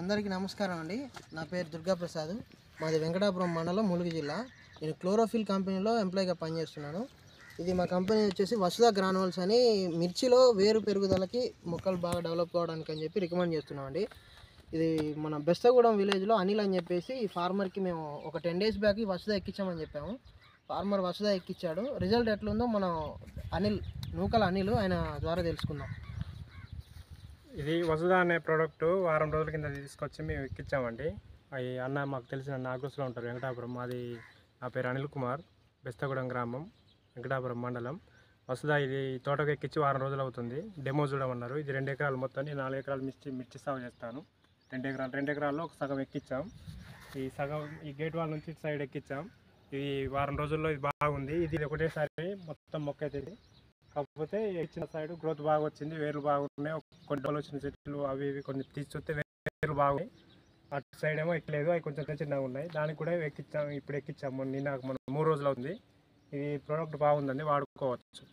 అందరికీ నమస్కారం అండి. నా పేరు దుర్గా ప్రసాద్. మాది వెంకటాపురం మండలం, ములుగు జిల్లా. నేను క్లోరోఫిల్ కంపెనీలో ఎంప్లాయీగా పనిచేస్తున్నాను. ఇది మా కంపెనీ వచ్చేసి వసుధ గ్రానువల్స్ అని మిర్చిలో వేరు పెరుగుదలకి మొక్కలు బాగా డెవలప్ కావడానికి అని చెప్పి రికమెండ్ చేస్తున్నామండి. ఇది మన బెస్తగూడెం విలేజ్లో అనిల్ అని చెప్పేసి ఈ ఫార్మర్కి మేము ఒక 10 days బ్యాక్ వసుధ ఎక్కించామని చెప్పాము. ఫార్మర్ వసుధ ఎక్కించాడు. రిజల్ట్ ఎట్లుందో మనం నూకల అనిల్ ఆయన ద్వారా తెలుసుకుందాం. ఇది వసుధ అనే ప్రోడక్ట్ వారం రోజుల కింద తీసుకొచ్చి మేము ఎక్కించామండి. అవి అన్న మాకు తెలిసిన నాగోస్లో ఉంటారు, వెంకటాపురం. మాది నా పేరు అనిల్ కుమార్, బెస్తగూడెం గ్రామం, వెంకటాపురం మండలం. వసుధ ఇది తోటకు ఎక్కించి వారం రోజులు అవుతుంది. డెమో చూడమన్నారు. ఇది 2 ఎకరాలు, మొత్తం 4 ఎకరాలు మిర్చి సాగు చేస్తాను. 2 ఎకరాల్లో ఒక సగం ఎక్కించాం. ఈ సగం ఈ గేట్ వాల్ నుంచి సైడ్ ఎక్కించాం. ఇది వారం రోజుల్లో ఇది బాగుంది. ఇది ఒకటేసారి మొత్తం మొక్క అవుతుంది. కాకపోతే ఇచ్చిన సైడ్ గ్రోత్ బాగా వచ్చింది, వేర్లు బాగున్నాయి. కొన్ని డబ్బులు వచ్చిన చెట్లు అవి ఇవి కొన్ని తీసి చూస్తే వేర్లు బాగున్నాయి. అటు సైడ్ ఏమో ఎక్కలేదు, అవి కొంచెం చిన్నగా ఉన్నాయి. దానికి కూడా ఎక్కించాము. ఇప్పుడు ఎక్కించాము, నిన్న మన 3 రోజులు అవుతుంది. ఈ ప్రోడక్ట్ బాగుందండి, వాడుకోవచ్చు.